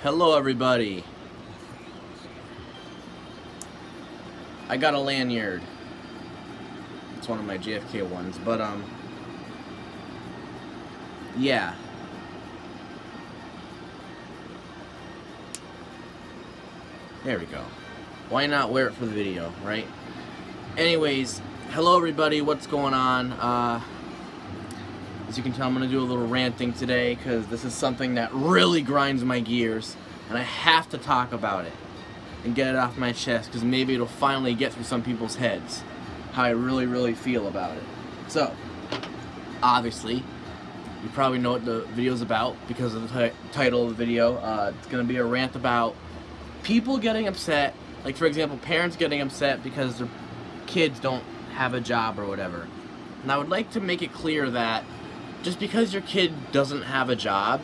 Hello everybody. I got a lanyard. It's one of my JFK ones, but yeah. There we go. Why not wear it for the video, right? Anyways, hello everybody, what's going on? As you can tell, I'm going to do a little ranting today because this is something that really grinds my gears and I have to talk about it and get it off my chest because maybe it'll finally get through some people's heads how I really feel about it. So, obviously, you probably know what the video's about because of the title of the video. It's going to be a rant about people getting upset, like for example, parents getting upset because their kids don't have a job or whatever. And I would like to make it clear that just because your kid doesn't have a job,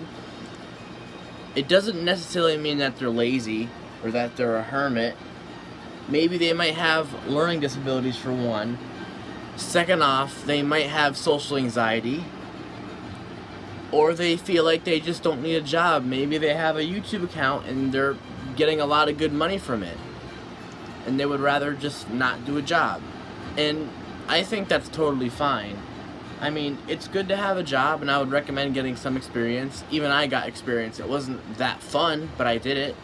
it doesn't necessarily mean that they're lazy or that they're a hermit. Maybe they might have learning disabilities for one. Second off, they might have social anxiety. Or they feel like they just don't need a job. Maybe they have a YouTube account and they're getting a lot of good money from it. And they would rather just not do a job. And I think that's totally fine. I mean, it's good to have a job, and I would recommend getting some experience. Even I got experience. It wasn't that fun, but I did it.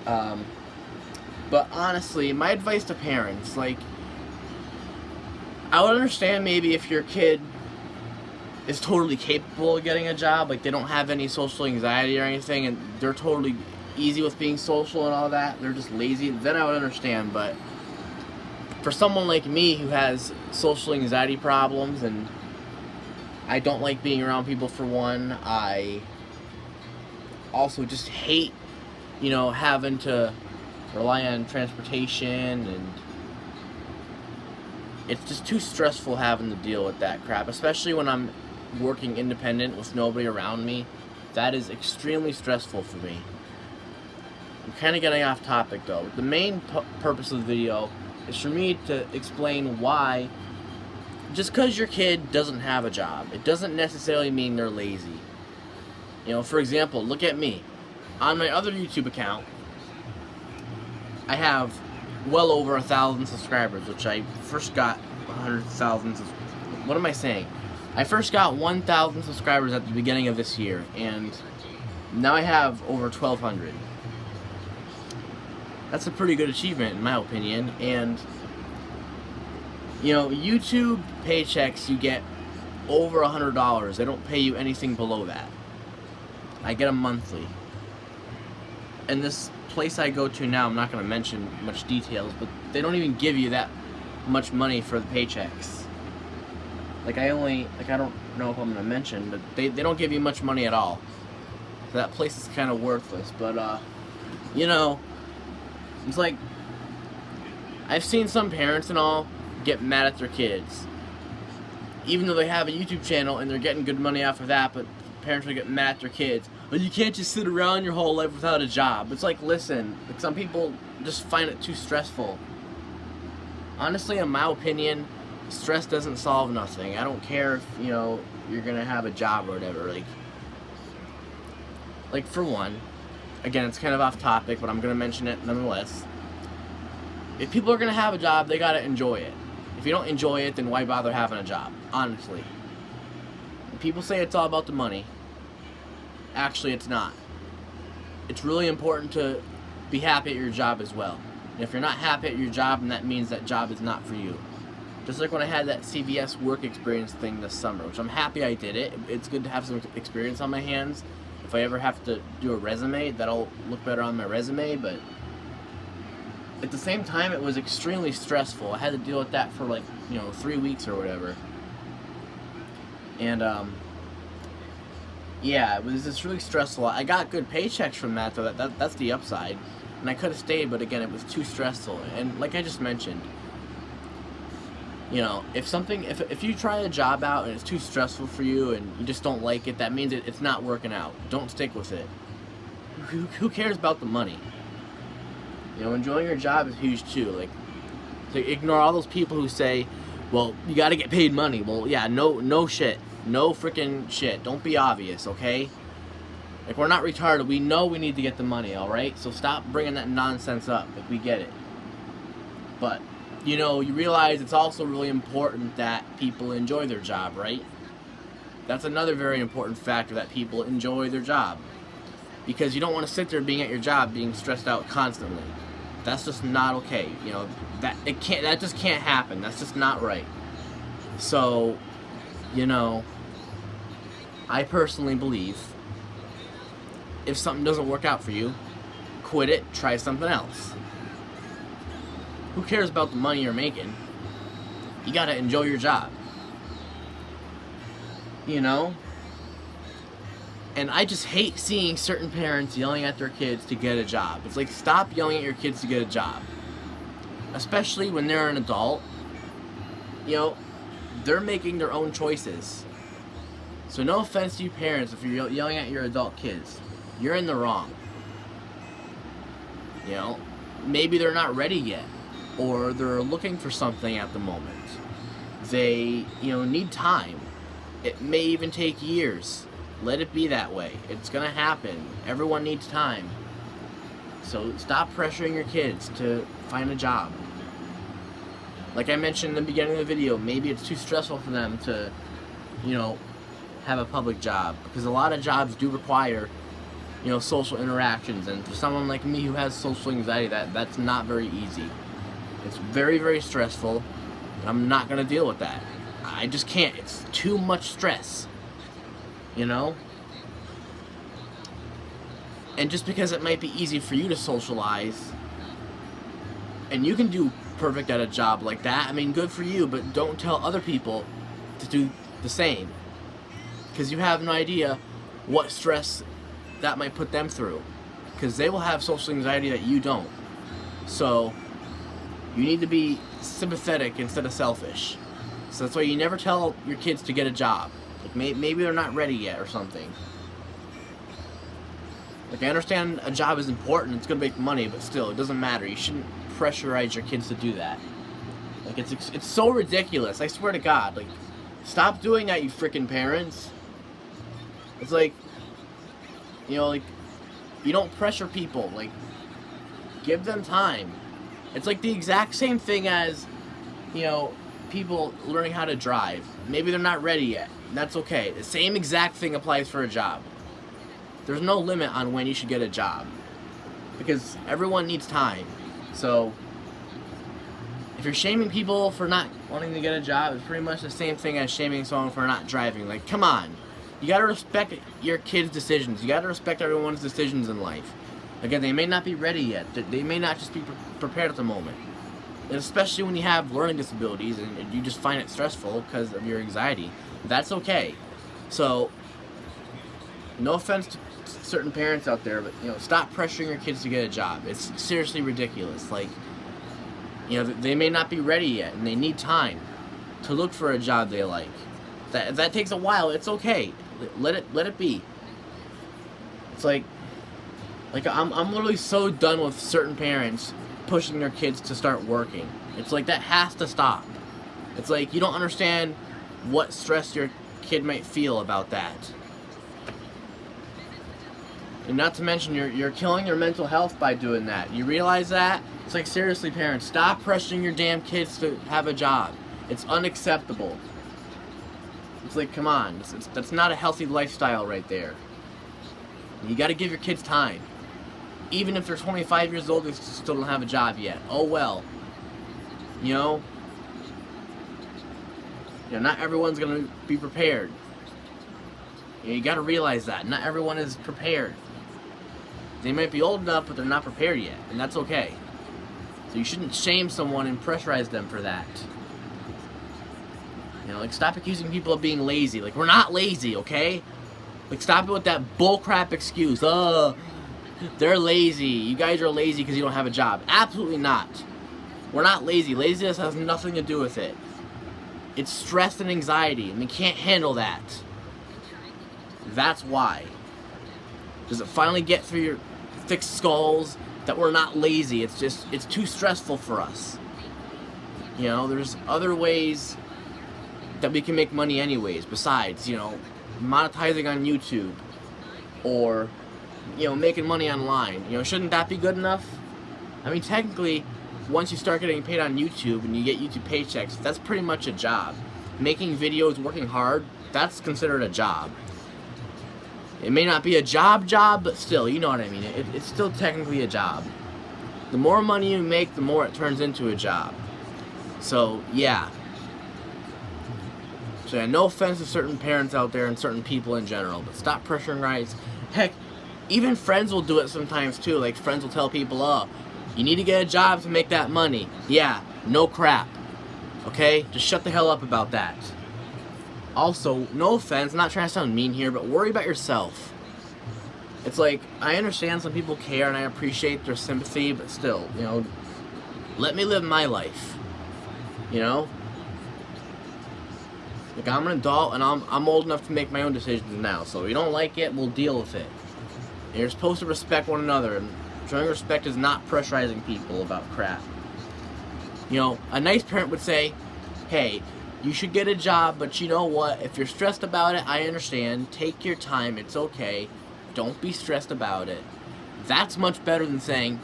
But honestly, my advice to parents, like, I would understand maybe if your kid is totally capable of getting a job, like they don't have any social anxiety or anything, and they're totally easy with being social and all that, they're just lazy, then I would understand. But for someone like me who has social anxiety problems, and I don't like being around people for one, I also just hate, having to rely on transportation, and it's just too stressful having to deal with that crap, especially when I'm working independent with nobody around me. That is extremely stressful for me. I'm kind of getting off topic though. The main purpose of the video is for me to explain why just because your kid doesn't have a job, it doesn't necessarily mean they're lazy. For example, look at me. On my other YouTube account, I have well over 1,000 subscribers, which I first got 100,000. What am I saying? I first got 1,000 subscribers at the beginning of this year, and now I have over 1,200. That's a pretty good achievement in my opinion. And YouTube paychecks, you get over $100. They don't pay you anything below that. I get them monthly. And this place I go to now, I'm not going to mention much details, but they don't even give you that much money for the paychecks. I don't know if I'm going to mention, but they don't give you much money at all. So that place is kind of worthless. But it's like, I've seen some parents and all get mad at their kids. Even though they have a YouTube channel and they're getting good money off of that, but parents will get mad at their kids. Well, you can't just sit around your whole life without a job. It's like, listen, some people just find it too stressful. Honestly, in my opinion, stress doesn't solve nothing. I don't care if, you're going to have a job or whatever. Like for one, again, it's kind of off topic, but I'm going to mention it nonetheless. If people are going to have a job, they got to enjoy it. If you don't enjoy it, then why bother having a job? Honestly. People say it's all about the money. Actually, it's not. It's really important to be happy at your job as well. And if you're not happy at your job, then that means that job is not for you. Just like when I had that CVS work experience thing this summer, which I'm happy I did it. It's good to have some experience on my hands. If I ever have to do a resume, that'll look better on my resume, but at the same time, it was extremely stressful. I had to deal with that for 3 weeks or whatever. And, yeah, it was just really stressful. I got good paychecks from that, though. That's the upside. And I could have stayed, but again, it was too stressful. And like I just mentioned, if you try a job out and it's too stressful for you and you just don't like it, that means it's not working out. Don't stick with it. Who cares about the money? Enjoying your job is huge too. So ignore all those people who say, well, you gotta get paid money. Well, yeah, no shit. No freaking shit. Don't be obvious, okay? Like, we're not retarded. We know we need to get the money, alright? So stop bringing that nonsense up. Like, we get it. But, you know, you realize it's also really important that people enjoy their job, right? That's another very important factor, that people enjoy their job. Because you don't want to sit there being at your job being stressed out constantly. That's just not okay. You know, that just can't happen. That's just not right. So, you know, I personally believe if something doesn't work out for you, quit it, try something else. Who cares about the money you're making? You gotta enjoy your job. You know? And I just hate seeing certain parents yelling at their kids to get a job. It's like, stop yelling at your kids to get a job. Especially when they're an adult. You know, they're making their own choices. So no offense to you parents if you're yelling at your adult kids. You're in the wrong. You know, maybe they're not ready yet. Or they're looking for something at the moment. They, you know, need time. It may even take years. Let it be that way. It's gonna happen. Everyone needs time. So stop pressuring your kids to find a job. Like I mentioned in the beginning of the video, maybe it's too stressful for them to, you know, have a public job. Because a lot of jobs do require, you know, social interactions. And for someone like me who has social anxiety, that's not very easy. It's very, very stressful. And I'm not gonna deal with that. I just can't. It's too much stress. You know? And just because it might be easy for you to socialize, and you can do perfect at a job like that, I mean, good for you, but don't tell other people to do the same. Because you have no idea what stress that might put them through. Because they will have social anxiety that you don't. So, you need to be sympathetic instead of selfish. So that's why you never tell your kids to get a job. Like, maybe they're not ready yet or something. Like, I understand a job is important, it's gonna make money, but still, it doesn't matter. You shouldn't pressurize your kids to do that. Like, it's so ridiculous, I swear to God. Like, stop doing that, you freaking parents. It's like, you know, like, you don't pressure people. Like, give them time. It's like the exact same thing as, you know, people learning how to drive. Maybe they're not ready yet. That's okay. The same exact thing applies for a job. There's no limit on when you should get a job. Because everyone needs time. So, if you're shaming people for not wanting to get a job, it's pretty much the same thing as shaming someone for not driving. Like, come on. You gotta respect your kids' decisions. You gotta respect everyone's decisions in life. Again, they may not be ready yet. They may not just be prepared at the moment. And especially when you have learning disabilities and you just find it stressful because of your anxiety. That's okay. So, no offense to certain parents out there, but, you know, stop pressuring your kids to get a job. It's seriously ridiculous. Like, you know, they may not be ready yet, and they need time to look for a job they like. That takes a while. It's okay. Let it be. It's like I'm literally so done with certain parents pushing their kids to start working. It's like, that has to stop. It's like, you don't understand what stress your kid might feel about that. And not to mention, you're killing your mental health by doing that. You realize that? It's like, seriously, parents, stop pressuring your damn kids to have a job. It's unacceptable. It's like, come on. That's not a healthy lifestyle right there. You gotta give your kids time. Even if they're 25 years old, they still don't have a job yet. Oh well. You know, not everyone's gonna be prepared. You gotta realize that. Not everyone is prepared. They might be old enough, but they're not prepared yet. And that's okay. So you shouldn't shame someone and pressurize them for that. You know, like, stop accusing people of being lazy. Like, we're not lazy, okay? Like, stop it with that bullcrap excuse. They're lazy. You guys are lazy because you don't have a job. Absolutely not. We're not lazy. Laziness has nothing to do with it. It's stress and anxiety, and we can't handle that. That's why. Does it finally get through your thick skulls that we're not lazy? It's just, it's too stressful for us. You know, there's other ways that we can make money anyways, besides, you know, monetizing on YouTube, or, you know, making money online. You know, shouldn't that be good enough? I mean, technically, once you start getting paid on YouTube and you get YouTube paychecks, that's pretty much a job. Making videos, working hard, that's considered a job. It may not be a job, but still, you know what I mean. It's still technically a job. The more money you make, the more it turns into a job. So, yeah. So, yeah, no offense to certain parents out there and certain people in general, but stop pressuring guys. Heck, even friends will do it sometimes too. Like, friends will tell people, oh, you need to get a job to make that money. Yeah, no crap. Okay? Just shut the hell up about that. Also, no offense, I'm not trying to sound mean here, but worry about yourself. It's like, I understand some people care and I appreciate their sympathy, but still, you know, let me live my life. You know? Like, I'm an adult and I'm old enough to make my own decisions now, so if you don't like it, we'll deal with it. And you're supposed to respect one another, and showing respect is not pressurizing people about crap. You know, a nice parent would say, hey, you should get a job, but you know what? If you're stressed about it, I understand. Take your time. It's okay. Don't be stressed about it. That's much better than saying,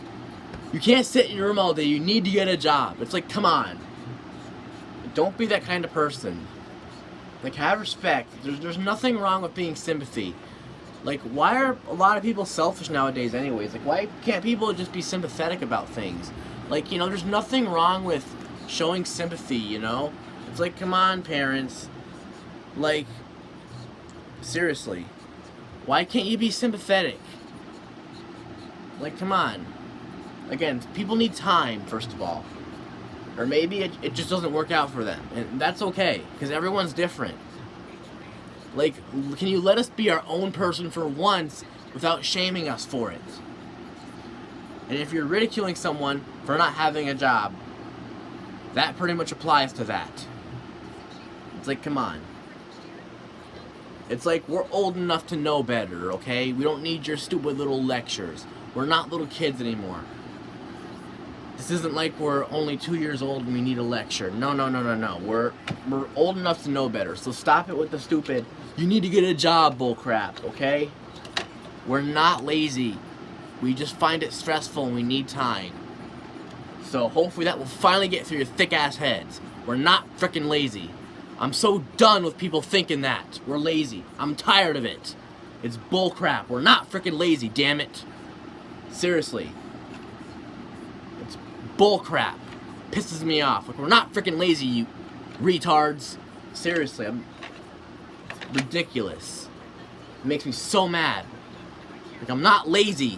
you can't sit in your room all day. You need to get a job. It's like, come on. Don't be that kind of person. Like, have respect. There's nothing wrong with being sympathy. Like, why are a lot of people selfish nowadays anyways? Like, why can't people just be sympathetic about things? Like, you know, there's nothing wrong with showing sympathy, you know? It's like, come on, parents. Like, seriously. Why can't you be sympathetic? Like, come on. Again, people need time, first of all. Or maybe it just doesn't work out for them. And that's okay, because everyone's different. Like, can you let us be our own person for once without shaming us for it? And if you're ridiculing someone for not having a job, that pretty much applies to that. It's like, come on. It's like, we're old enough to know better, okay? We don't need your stupid little lectures. We're not little kids anymore. This isn't like we're only 2 years old and we need a lecture. No. We're old enough to know better. So stop it with the stupid, you need to get a job bullcrap, okay? We're not lazy. We just find it stressful and we need time. So hopefully that will finally get through your thick ass heads. We're not freaking lazy. I'm so done with people thinking that. We're lazy. I'm tired of it. It's bullcrap. We're not freaking lazy, damn it. Seriously. It's bullcrap. Pisses me off. Like, we're not freaking lazy, you retards. Seriously, it's ridiculous. It makes me so mad. Like, I'm not lazy.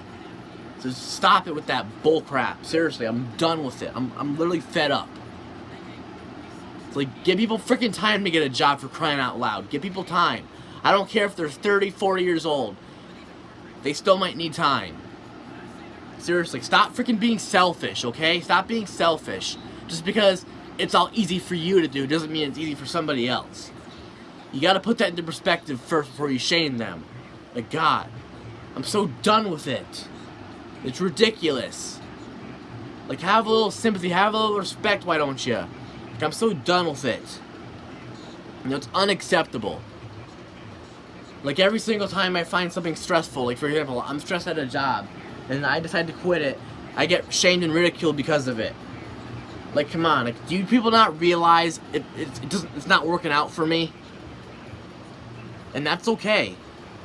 So stop it with that bullcrap. Seriously, I'm done with it. I'm literally fed up. It's like, give people freaking time to get a job, for crying out loud. Give people time. I don't care if they're 30, 40 years old. They still might need time. Seriously, stop freaking being selfish, okay? Stop being selfish. Just because it's all easy for you to do doesn't mean it's easy for somebody else. You gotta put that into perspective first before you shame them. Like, God, I'm so done with it. It's ridiculous. Like, have a little sympathy, have a little respect, why don't you? Like, I'm so done with it. You know, it's unacceptable. Like, every single time I find something stressful, like, for example, I'm stressed at a job, and I decide to quit it, I get shamed and ridiculed because of it. Like, come on, like, do you people not realize it's not working out for me? And that's okay.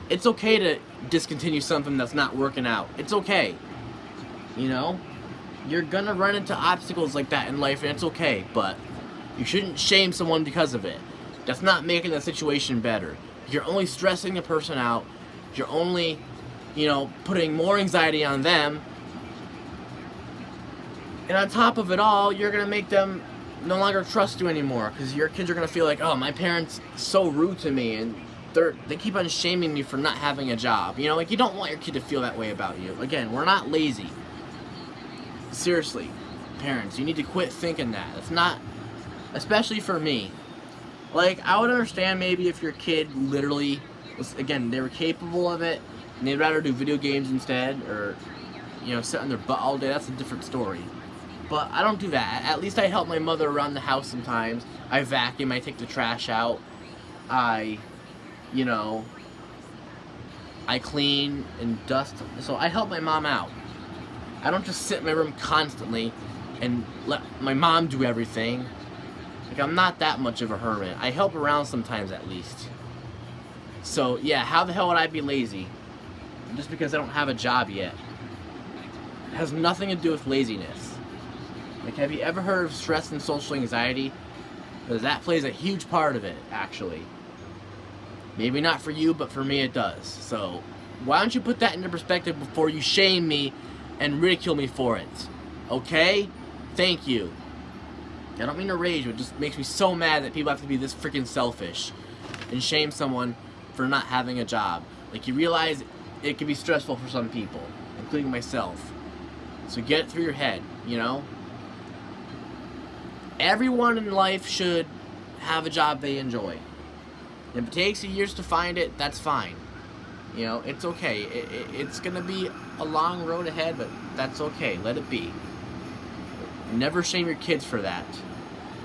It's okay to discontinue something that's not working out. It's okay. You know? You're gonna run into obstacles like that in life, and it's okay, but you shouldn't shame someone because of it. That's not making the situation better. You're only stressing the person out. You're only, you know, putting more anxiety on them. And on top of it all, you're gonna make them no longer trust you anymore, because your kids are gonna feel like, oh, my parents are so rude to me, and they keep on shaming me for not having a job. You know, like, you don't want your kid to feel that way about you. Again, we're not lazy. Seriously, parents, you need to quit thinking that. It's not, especially for me. Like, I would understand maybe if your kid literally was, again, they were capable of it, and they'd rather do video games instead, or, you know, sit on their butt all day. That's a different story. But I don't do that. At least I help my mother around the house sometimes. I vacuum, I take the trash out. I, you know, I clean and dust, so I help my mom out. I don't just sit in my room constantly and let my mom do everything. Like, I'm not that much of a hermit. I help around sometimes at least. So yeah, how the hell would I be lazy? Just because I don't have a job yet. It has nothing to do with laziness. Like, have you ever heard of stress and social anxiety? Because that plays a huge part of it, actually. Maybe not for you, but for me it does. So why don't you put that into perspective before you shame me and ridicule me for it? Okay? Thank you. I don't mean to rage, but it just makes me so mad that people have to be this freaking selfish and shame someone for not having a job. Like, you realize it can be stressful for some people, including myself. So get it through your head, you know? Everyone in life should have a job they enjoy. If it takes you years to find it, that's fine. You know, it's okay. It's gonna be a long road ahead, but that's okay. Let it be. Never shame your kids for that,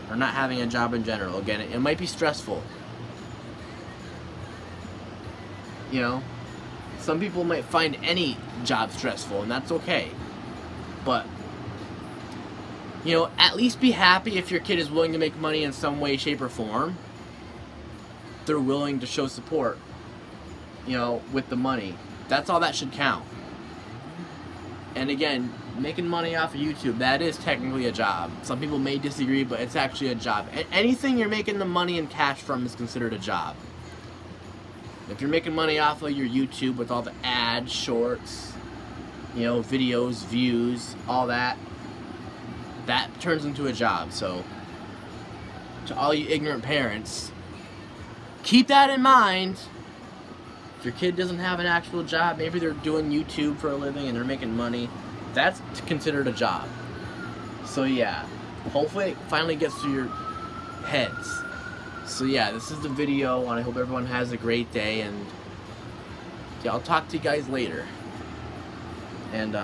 or not having a job in general. Again, it might be stressful. You know, some people might find any job stressful, and that's okay. But, you know, at least be happy if your kid is willing to make money in some way, shape, or form. They're willing to show support, you know, with the money. That's all that should count. And again, making money off of YouTube, that is technically a job. Some people may disagree, but it's actually a job. Anything you're making the money and cash from is considered a job. If you're making money off of your YouTube with all the ads, shorts, you know, videos, views, all that, that turns into a job. So, to all you ignorant parents, keep that in mind. If your kid doesn't have an actual job, maybe they're doing YouTube for a living and they're making money, that's considered a job. So yeah, hopefully it finally gets to your heads. So yeah, this is the video, and I hope everyone has a great day, and yeah, I'll talk to you guys later. And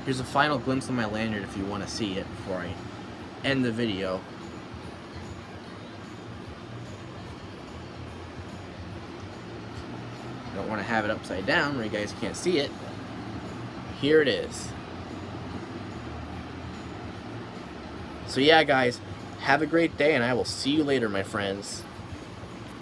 here's a final glimpse of my lanyard if you want to see it before I end the video. Don't want to have it upside down where you guys can't see it. Here it is. So yeah, guys, have a great day, and I will see you later, my friends.